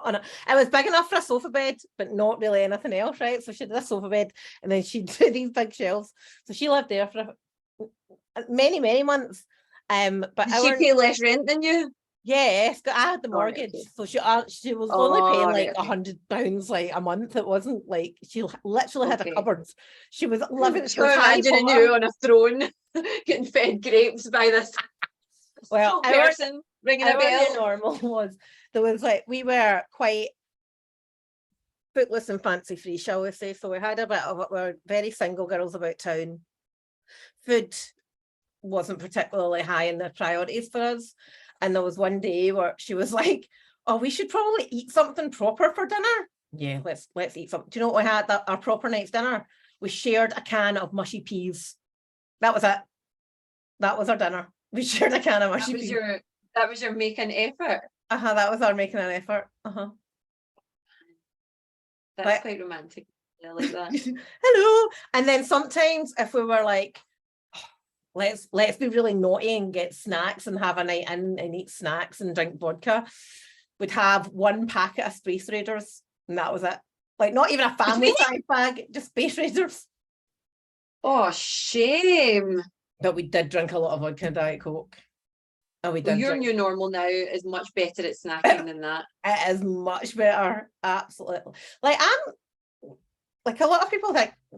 It was big enough for a sofa bed, but not really anything else, right? So she had a sofa bed, and then she'd do these big shelves. So she lived there for many, many months. But did she pay less rent than you? Yes, I had the mortgage, so she was only paying like £100 like a month. It wasn't like she literally had a cupboard. She was living. So imagining you on a throne, getting fed grapes by this person ringing a bell. Normal was there was like we were quite footless and fancy free, shall we say? So we had a bit of it. We were very single girls about town. Food wasn't particularly high in the priorities for us. And there was one day where she was like, oh, we should probably eat something proper for dinner. Yeah, let's eat something. Do you know what we had our proper night's dinner? We shared a can of mushy peas. That was it. That was our dinner. We shared a can of mushy peas. That was your making effort. That was our making an effort. That's quite romantic. Yeah, like that. Hello. And then sometimes if we were like, let's be really naughty and get snacks and have a night in and eat snacks and drink vodka, we'd have 1 packet of Space Raiders and that was it. Like not even a family size bag, just Space Raiders. Oh, shame. But we did drink a lot of vodka and Diet Coke. And we did. Your new normal now is much better at snacking than that. It is much better. Absolutely. Like like a lot of people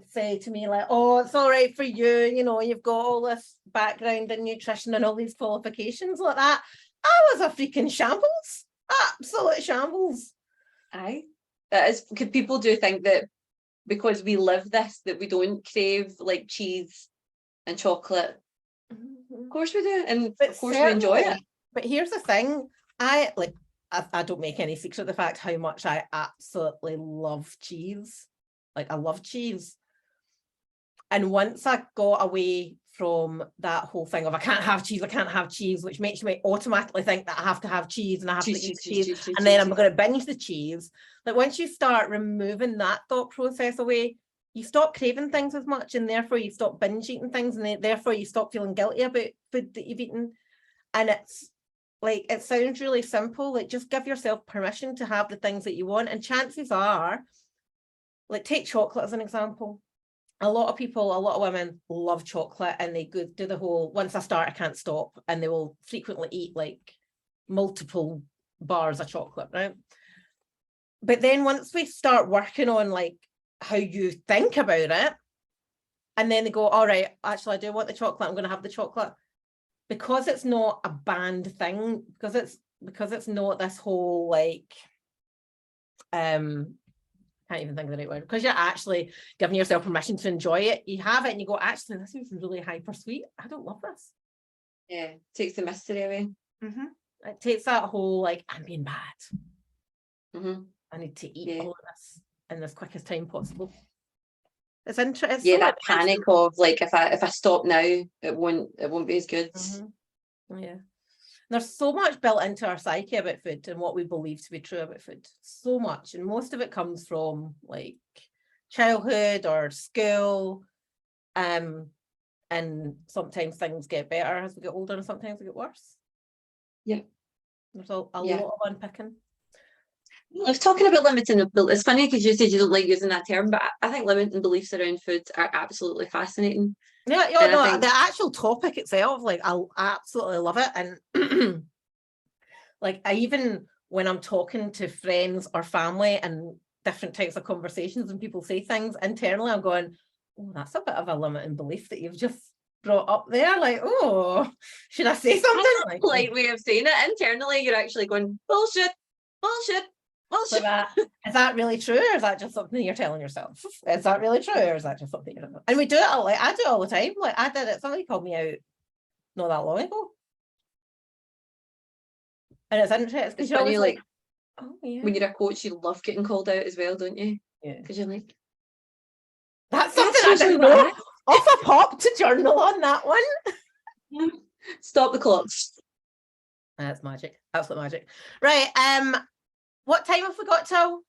say to me like, oh, it's all right for you, you know, you've got all this background in nutrition and all these qualifications like that. I was a freaking shambles. Absolute shambles. Aye. That is, because people do think that because we live this, that we don't crave like cheese and chocolate. Of course we do. And of course we enjoy it. But here's the thing. I don't make any secret of the fact how much I absolutely love cheese. Like I love cheese. And once I got away from that whole thing of I can't have cheese, which makes me automatically think that I have to have cheese and I have to eat cheese and then I'm going to binge the cheese. Like once you start removing that thought process away, you stop craving things as much and therefore you stop binge eating things and therefore you stop feeling guilty about food that you've eaten. And it's like, it sounds really simple, like just give yourself permission to have the things that you want. And chances are, like take chocolate as an example. A lot of women love chocolate and they do the whole, once I start, I can't stop. And they will frequently eat like multiple bars of chocolate, right? But then once we start working on like how you think about it, and then they go, all right, actually, I do want the chocolate, I'm going to have the chocolate. Because it's not a banned thing, because it's not this whole like, can't even think of the right word, because you're actually giving yourself permission to enjoy it. You have it and you go, actually, this is really hyper sweet. I don't love this. Yeah, takes the mystery away. It takes that whole like, I'm being bad. I need to eat all of this in this quickest time possible. It's interesting. Yeah, that panic of like, if I stop now, it won't be as good. Yeah. There's so much built into our psyche about food and what we believe to be true about food. So much. And most of it comes from like childhood or school. And sometimes things get better as we get older and sometimes they get worse. Yeah. There's a lot of unpicking. I was talking about limiting beliefs. It's funny because you said you don't like using that term, but I think limiting beliefs around food are absolutely fascinating. Yeah, no, the actual topic itself, like I absolutely love it. And like when I'm talking to friends or family and different types of conversations and people say things internally, I'm going, oh, that's a bit of a limiting belief that you've just brought up there. Like, oh, should I say something? That's a polite way of saying it. Internally, you're actually going, bullshit. Like that. Is that really true, or is that just something you're telling yourself? Is that really true, or is that just something you're doing? And we do it I do it all the time. Like I did it, somebody called me out not that long ago. And it's interesting because you're always like, oh yeah. When you're a coach, you love getting called out as well, don't you? Yeah. Because you're like, that's something I didn't know. Off a pop to journal on that one. Stop the clocks. That's magic. Absolute magic. Right. What time have we got till?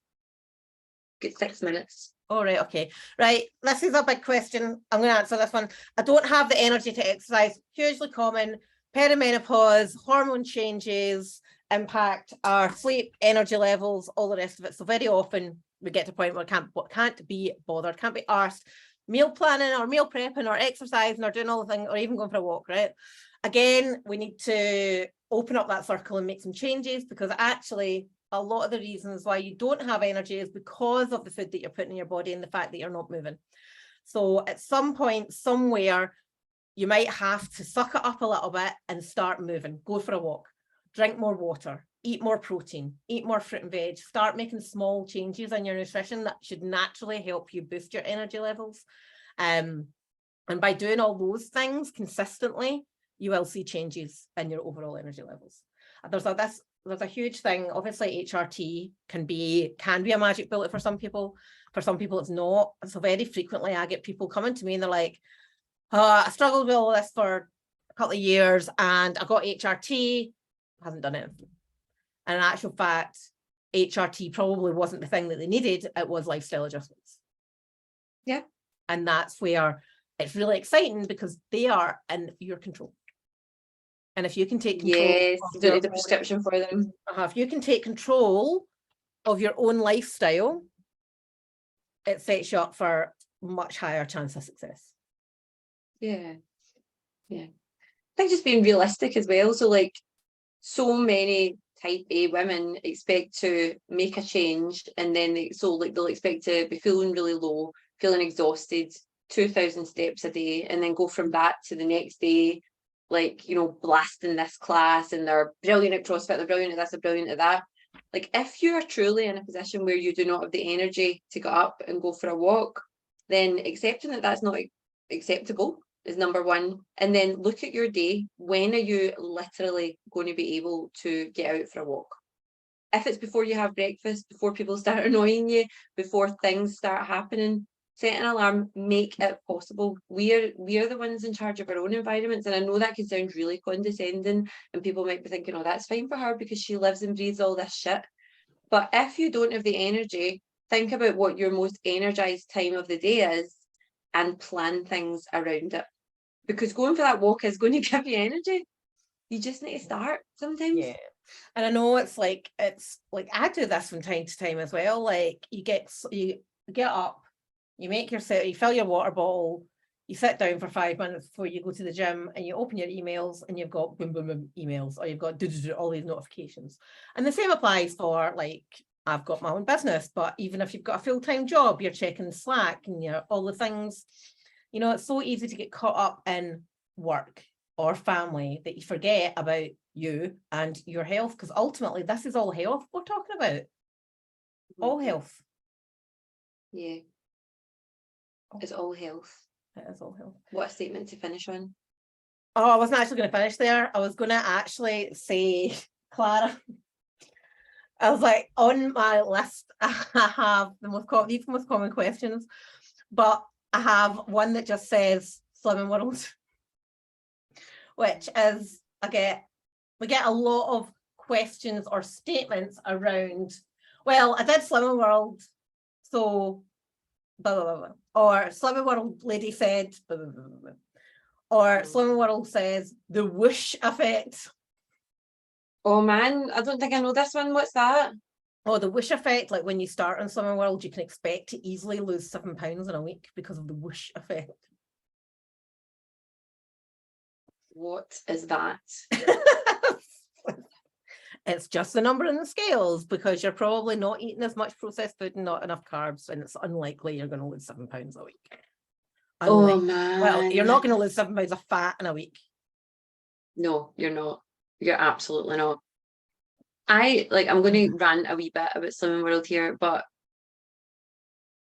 Get 6 minutes. Oh, right. Okay. Right. This is a big question. I'm going to answer this one. I don't have the energy to exercise. Hugely common. Perimenopause, hormone changes impact our sleep, energy levels, all the rest of it. So very often we get to a point where can't be bothered, can't be arsed meal planning or meal prepping or exercising or doing all the things or even going for a walk, right? Again, we need to open up that circle and make some changes, because actually a lot of the reasons why you don't have energy is because of the food that you're putting in your body and the fact that you're not moving. So at some point, somewhere, you might have to suck it up a little bit and start moving. Go for a walk, drink more water, eat more protein, eat more fruit and veg, start making small changes in your nutrition that should naturally help you boost your energy levels. And by doing all those things consistently, you will see changes in your overall energy levels. There's a huge thing. Obviously, HRT can be a magic bullet for some people. For some people, it's not. So very frequently, I get people coming to me and they're like, I struggled with all this for a couple of years and I got HRT, hasn't done anything. And in actual fact, HRT probably wasn't the thing that they needed. It was lifestyle adjustments. Yeah. And that's where it's really exciting, because they are in your control. And if you can take control, yes, you don't need a prescription for them. If you can take control of your own lifestyle, it sets you up for much higher chance of success. Yeah. I think just being realistic as well. So like, so many type A women expect to make a change, and then they'll expect to be feeling really low, feeling exhausted, 2,000 steps a day, and then go from that to the next day, like, blasting this class, and they're brilliant at CrossFit, they're brilliant at this, they're brilliant at that. Like, if you are truly in a position where you do not have the energy to get up and go for a walk, then accepting that that's not acceptable is number one. And then look at your day. When are you literally going to be able to get out for a walk? If it's before you have breakfast, before people start annoying you, before things start happening, set an alarm, make it possible. We are the ones in charge of our own environments. And I know that can sound really condescending, and people might be thinking, oh, that's fine for her because she lives and breathes all this shit. But if you don't have the energy, think about what your most energized time of the day is and plan things around it. Because going for that walk is going to give you energy. You just need to start sometimes. Yeah. And I know it's like I do this from time to time as well. Like you get up, you make yourself, you fill your water bottle, you sit down for 5 minutes before you go to the gym, and you open your emails and you've got boom, boom, boom emails, or you've got all these notifications. And the same applies for like I've got my own business. But even if you've got a full-time job, you're checking Slack and you're all the things, you know, it's so easy to get caught up in work or family that you forget about you and your health, because ultimately this is all health we're talking about. All health. Yeah. It's all health. It is all health. What a statement to finish on. Oh, I wasn't actually going to finish there. I was going to actually say, Clara, I was like, on my list, I have these most common questions, but I have one that just says Slimming World, which is, we get a lot of questions or statements around, well, I did Slimming World, so blah, blah, blah, blah. Or Slimming World lady said, blah, blah, blah, blah. Or Slimming World says the whoosh effect. Oh man, I don't think I know this one. What's that? Oh, the whoosh effect, like when you start on Slimming World, you can expect to easily lose 7 pounds in a week because of the whoosh effect. What is that? It's just the number in the scales, because you're probably not eating as much processed food and not enough carbs, and it's unlikely you're going to lose 7 pounds a week. Oh man. Well, you're not going to lose 7 pounds of fat in a week. No, you're not. You're absolutely not. I'm going to rant a wee bit about Slimming World here, but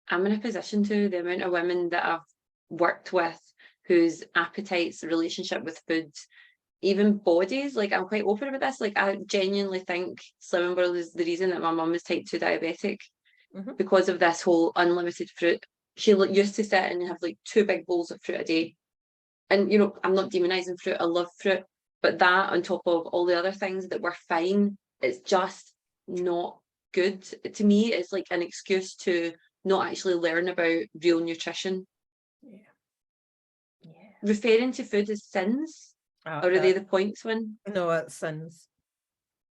I'm in a position to the amount of women that I've worked with whose appetites, relationship with food, even bodies, like I'm quite open about this. Like I genuinely think Slimming World is the reason that my mum is type 2 diabetic, because of this whole unlimited fruit. She used to sit and have like 2 big bowls of fruit a day. And, you know, I'm not demonizing fruit. I love fruit. But that on top of all the other things that were fine, it's just not good. To me, it's like an excuse to not actually learn about real nutrition. Yeah. Referring to food as sins, or are they the points one? No, it's sins.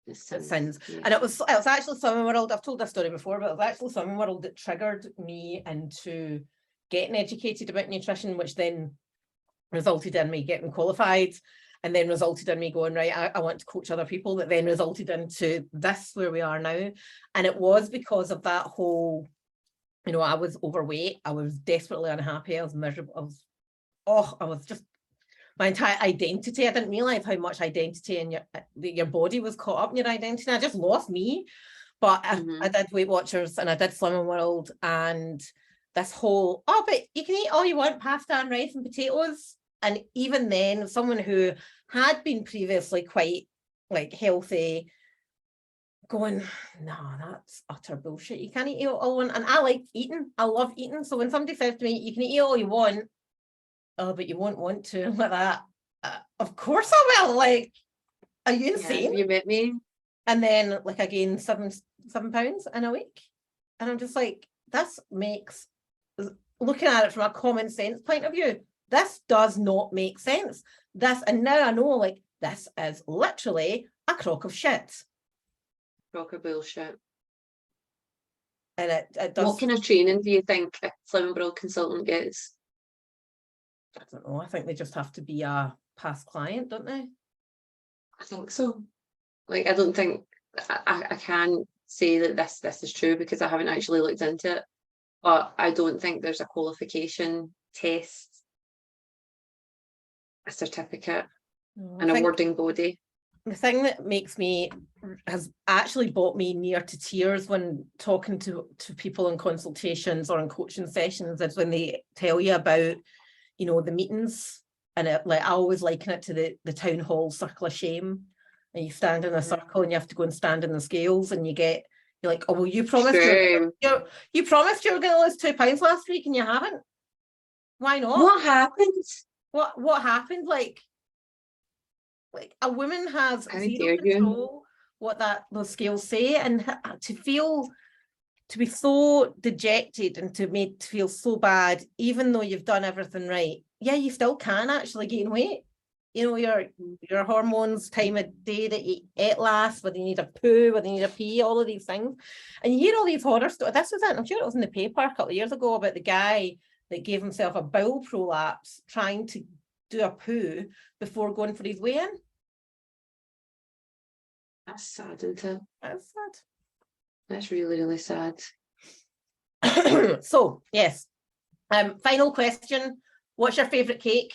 It's sins. Yeah. And it was actually Slimming World. I've told this story before, but it was actually Slimming World that triggered me into getting educated about nutrition, which then resulted in me getting qualified, and then resulted in me going, right, I want to coach other people, that then resulted into this where we are now. And it was because of that whole, you know, I was overweight, I was desperately unhappy, I was miserable, I was just, my entire identity, I didn't realize how much identity and your body was caught up in your identity. I just lost me. But I did Weight Watchers and I did Slimming World, and this whole, oh, but you can eat all you want, pasta and rice and potatoes. And even then, someone who had been previously quite like healthy, going, no, that's utter bullshit. You can't eat all one. And I like eating. I love eating. So when somebody says to me, you can eat all you want, oh, but you won't want to, like that. Of course I will. Like, are you insane? Yeah, you met me. And then, like, I gained 7 pounds in a week. And I'm just like, this makes, looking at it from a common sense point of view, this does not make sense. And now I know, like, this is literally a crock of shit. Crock of bullshit. And it does. What kind of training do you think a Slimming World consultant gets? I don't know. I think they just have to be a past client, don't they? I think so. Like, I don't think I can say that this is true because I haven't actually looked into it. But I don't think there's a qualification test, a certificate, an awarding body. The thing that has actually brought me near to tears when talking to people in consultations or in coaching sessions is when they tell you about, you know, the meetings. And I always liken it to the town hall circle of shame. And you stand in a circle and you have to go and stand in the scales, and you're like, oh, well, you promised you promised you were going to lose 2 pounds last week and you haven't. Why not? What happened? What happened? Like a woman has zero control what those scales say, and to be so dejected and to feel so bad, even though you've done everything right. Yeah, you still can actually gain weight. You know, your hormones, time of day that you ate last, whether you need a poo, whether you need a pee, all of these things. And you hear all these horror stories. This was it. I'm sure it was in the paper a couple of years ago about the guy that gave himself a bowel prolapse trying to do a poo before going for his weigh-in. That's sad, isn't it? That's sad. That's really, really sad. So, yes. Final question. What's your favourite cake?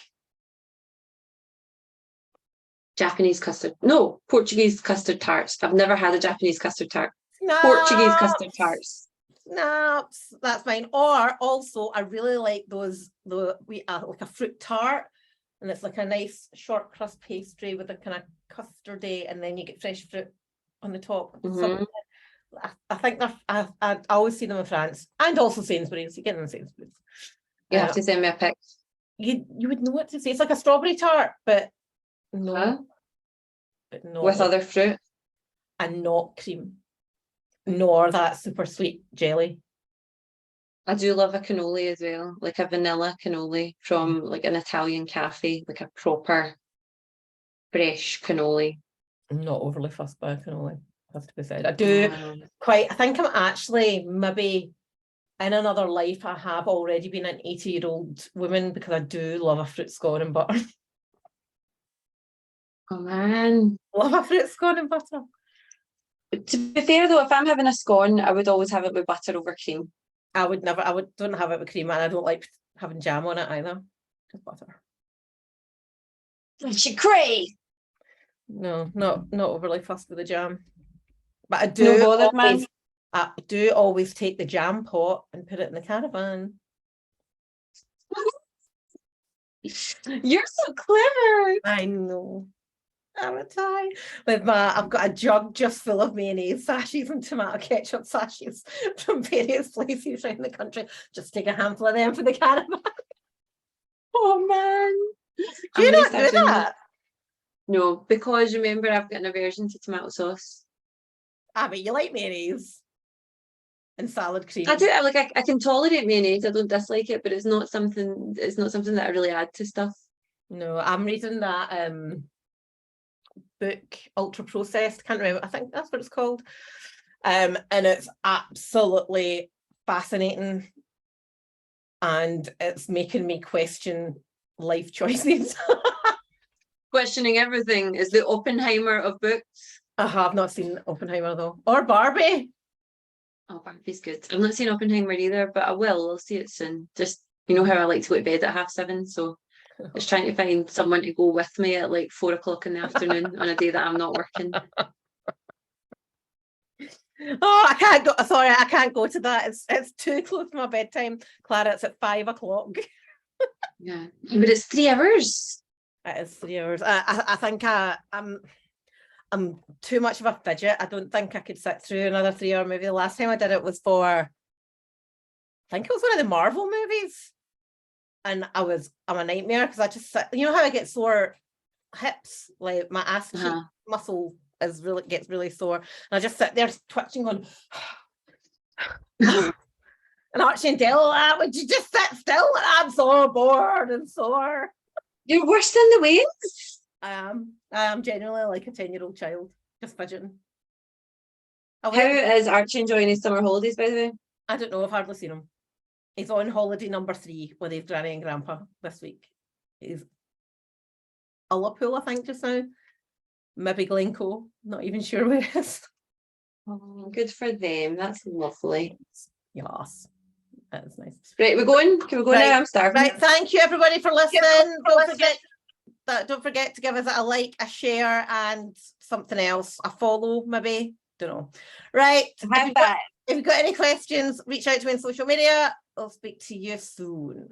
Japanese custard. No, Portuguese custard tarts. I've never had a Japanese custard tart. Snaps. Portuguese custard tarts. Snaps. That's fine. Or also, I really like like a fruit tart, and it's like a nice short crust pastry with a kind of custardy, and then you get fresh fruit on the top. Mm-hmm. I think I always see them in France, and also Sainsbury's. You get them in Sainsbury's. You have to send me a pic. You would know what to say. It's like a strawberry tart, but no, but no, with other fruit and not cream, nor that super sweet jelly. I do love a cannoli as well, like a vanilla cannoli from like an Italian cafe, like a proper fresh cannoli. I'm not overly fussed by a cannoli, has to be said. I think I'm actually maybe in another life I have already been an 80-year-old woman, because I do love a fruit scone and butter. Oh man. Love a fruit scone and butter. To be fair though, if I'm having a scone, I would always have it with butter over cream. Don't have it with cream, and I don't like having jam on it either. Just butter. She cray. No, not overly fussed with the jam. But I do always take the jam pot and put it in the caravan. You're so clever. I know. Haven't I? I've got a jug just full of mayonnaise sachets and tomato ketchup sachets from various places around the country. Just take a handful of them for the caravan. Oh man. Do you not do that? No, because remember I've got an aversion to tomato sauce. But you like mayonnaise and salad cream. I do. I can tolerate mayonnaise. I don't dislike it, but it's not something that I really add to stuff. No, I'm reading that book, Ultra Processed. Can't remember. I think that's what it's called. And it's absolutely fascinating, and it's making me question life choices. Questioning everything is the Oppenheimer of books. I have not seen Oppenheimer though, or Barbie. Oh, Barbie's good. I've not seen Oppenheimer either, but I will. I'll see it soon. Just, you know how I like to go to bed at 7:30, so just trying to find someone to go with me at like 4 o'clock in the afternoon on a day that I'm not working. Oh, I can't go. Sorry, I can't go to that. It's too close to my bedtime, Clara. It's at 5 o'clock. Yeah, but it's 3 hours. It is 3 hours. I think I'm too much of a fidget. I don't think I could sit through another 3-hour movie. The last time I did it was for, I think it was one of the Marvel movies, and I'm a nightmare because I just sit. You know how I get sore hips, like my ass cheek muscle gets really sore, and I just sit there twitching on. And Archie and Dale, would you just sit still? I'm so bored and sore. You're worse than the Waynes. I am genuinely like a 10-year-old child, just fidgeting. How is Archie enjoying his summer holidays, by the way? I don't know, I've hardly seen him. He's on holiday number 3 with his granny and grandpa this week. He's Ullapool, I think, just now. Maybe Glencoe, not even sure where it is. Oh, good for them. That's lovely. Yes, that's nice. Right, we're going. Can we go now? I'm starving. Right, thank you everybody for listening. Don't forget to give us a like, a share, and something else, a follow, maybe. Don't know. Right. If you've got any questions, reach out to me on social media. I'll speak to you soon.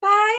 Bye.